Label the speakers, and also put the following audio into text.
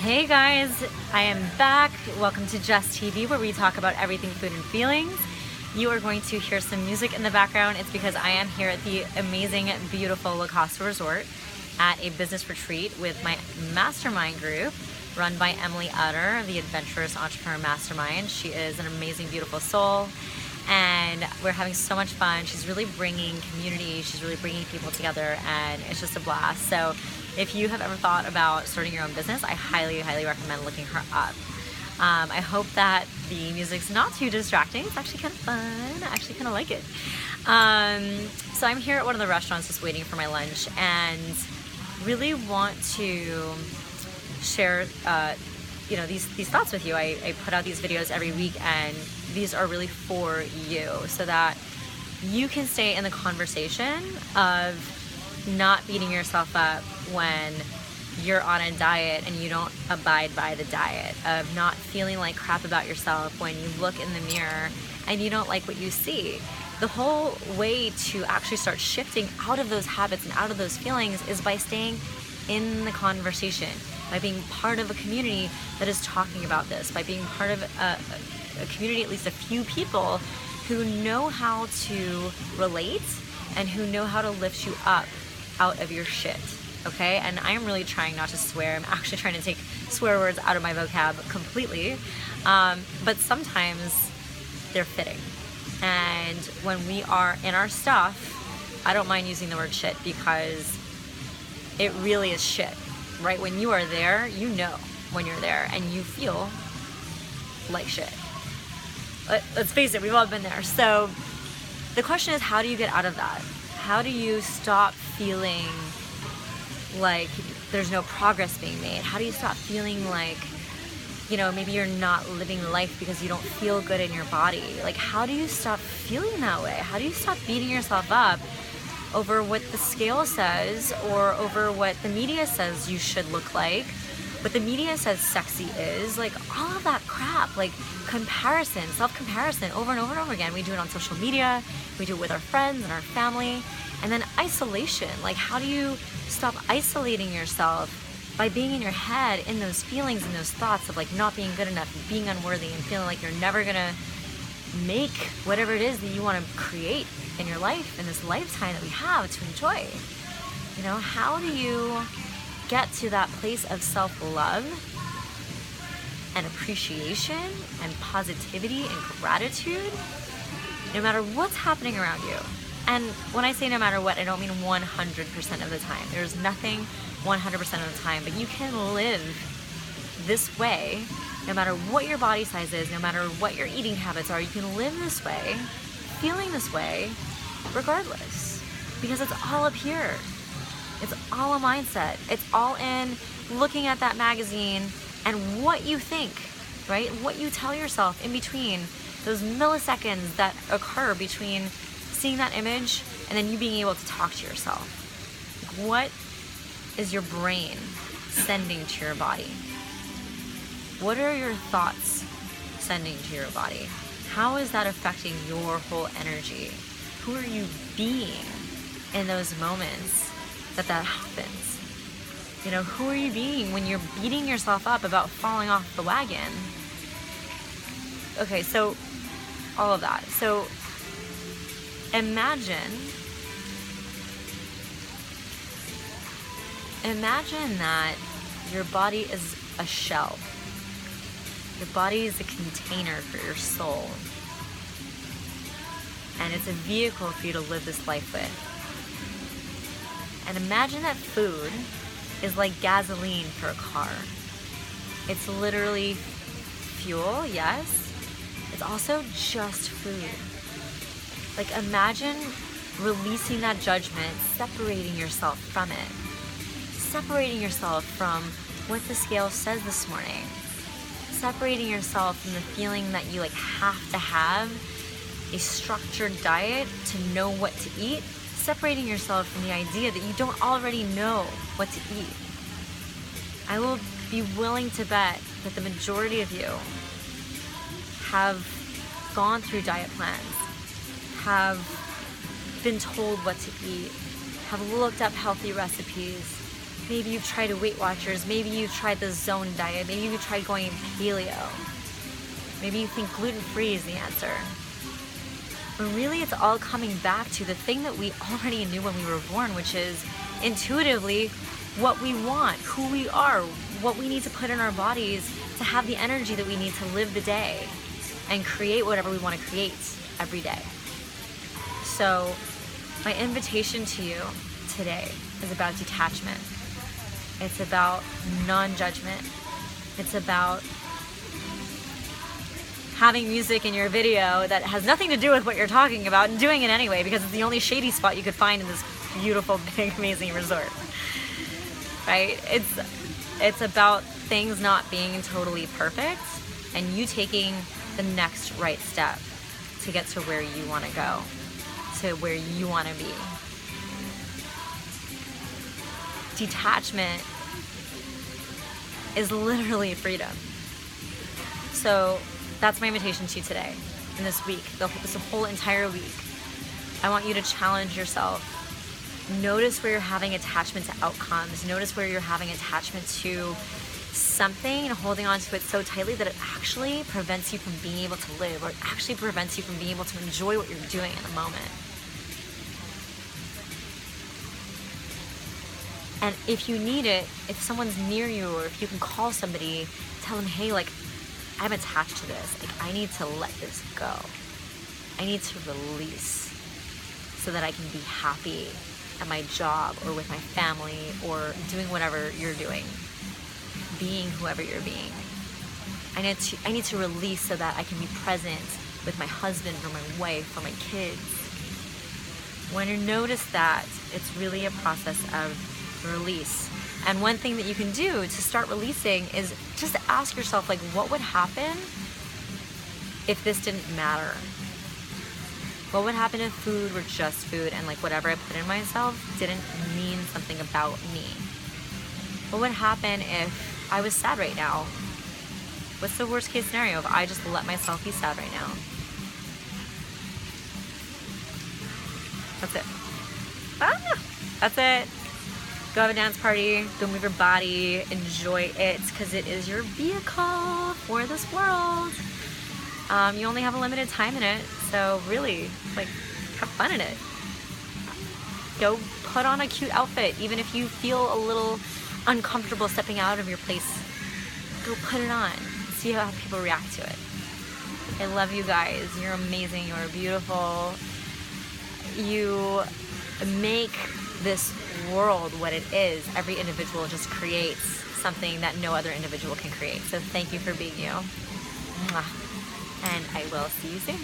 Speaker 1: Hey guys, I am back. Welcome to Just TV, where we talk about everything food and feelings. You are going to hear some music in the background. It's because I am here at the amazing, beautiful La Costa Resort at a business retreat with my mastermind group run by Emily Utter, the Adventurous Entrepreneur Mastermind. She is an amazing, beautiful soul, and we're having so much fun. She's really bringing community. She's really bringing people together, and it's just a blast. So if you have ever thought about starting your own business, I highly, highly recommend looking her up. I hope that the music's not too distracting. It's actually kind of fun. I actually kind of like it. So I'm here at one of the restaurants just waiting for my lunch, and really want to share these thoughts with you. I put out these videos every week, and these are really for you so that you can stay in the conversation of not beating yourself up when you're on a diet and you don't abide by the diet, of not feeling like crap about yourself when you look in the mirror and you don't like what you see. The whole way to actually start shifting out of those habits and out of those feelings is by staying in the conversation, by being part of a community that is talking about this, by being part of a community, at least a few people who know how to relate and who know how to lift you up out of your shit, okay? And I'm really trying not to swear. I'm actually trying to take swear words out of my vocab completely, but sometimes they're fitting. And when we are in our stuff, I don't mind using the word shit because it really is shit, right? When you are there, you know when you're there and you feel like shit. Let's face it, we've all been there. So the question is, how do you get out of that? How do you stop feeling like there's no progress being made? How do you stop feeling like, maybe you're not living life because you don't feel good in your body? Like, how do you stop feeling that way? How do you stop beating yourself up over what the scale says or over what the media says you should look like, what the media says sexy is, like all of that crap, like comparison, self-comparison over and over and over again. We do it on social media, we do it with our friends and our family, and then isolation. Like, how do you stop isolating yourself by being in your head in those feelings and those thoughts of like not being good enough, being unworthy, and feeling like you're never gonna make whatever it is that you want to create in your life, in this lifetime that we have to enjoy? How do you get to that place of self-love and appreciation and positivity and gratitude no matter what's happening around you? And when I say no matter what, I don't mean 100% of the time. There's nothing 100% of the time, but you can live this way no matter what your body size is, no matter what your eating habits are. You can live this way, feeling this way, regardless, because it's all up here. It's all a mindset. It's all in looking at that magazine and what you think, right? What you tell yourself in between those milliseconds that occur between seeing that image and then you being able to talk to yourself. What is your brain sending to your body? What are your thoughts sending to your body? How is that affecting your whole energy? Who are you being in those moments that happens? Who are you being when you're beating yourself up about falling off the wagon? Okay, so all of that. So imagine that your body is a shell. Your body is a container for your soul. And it's a vehicle for you to live this life with. And imagine that food is like gasoline for a car. It's literally fuel, yes. It's also just food. Like, imagine releasing that judgment, separating yourself from it. Separating yourself from what the scale says this morning. Separating yourself from the feeling that you have to have a structured diet to know what to eat. Separating yourself from the idea that you don't already know what to eat. I will be willing to bet that the majority of you have gone through diet plans, have been told what to eat, have looked up healthy recipes, Maybe you've tried Weight Watchers. Maybe you've tried the Zone diet. Maybe you've tried going paleo. Maybe you think gluten-free is the answer. But really, it's all coming back to the thing that we already knew when we were born, which is intuitively what we want, who we are, what we need to put in our bodies to have the energy that we need to live the day and create whatever we want to create every day. So my invitation to you today is about detachment. It's about non-judgment. It's about having music in your video that has nothing to do with what you're talking about and doing it anyway because it's the only shady spot you could find in this beautiful, big, amazing resort. Right? It's about things not being totally perfect and you taking the next right step to get to where you want to go, to where you want to be. Detachment is literally freedom. So that's my invitation to you today, in this week, this whole entire week. I want you to challenge yourself. Notice where you're having attachment to outcomes. Notice where you're having attachment to something and holding on to it so tightly that it actually prevents you from being able to live, or it actually prevents you from being able to enjoy what you're doing in the moment. And if you need it, if someone's near you, or if you can call somebody, tell them, hey, like, I'm attached to this. Like, I need to let this go. I need to release so that I can be happy at my job or with my family or doing whatever you're doing, being whoever you're being. I need to release so that I can be present with my husband or my wife or my kids. When you notice that, it's really a process of release. And one thing that you can do to start releasing is just ask yourself, like, what would happen if this didn't matter? What would happen if food were just food and like whatever I put in myself didn't mean something about me? What would happen if I was sad right now? What's the worst case scenario if I just let myself be sad right now? That's it. That's it. Go have a dance party, go move your body, enjoy it, because it is your vehicle for this world. You only have a limited time in it, so really, like, have fun in it. Go put on a cute outfit, even if you feel a little uncomfortable stepping out of your place. Go put it on, see how people react to it. I love you guys, you're amazing, you're beautiful. You make this world what it is. Every individual just creates something that no other individual can create. So thank you for being you. Mwah. And I will see you soon.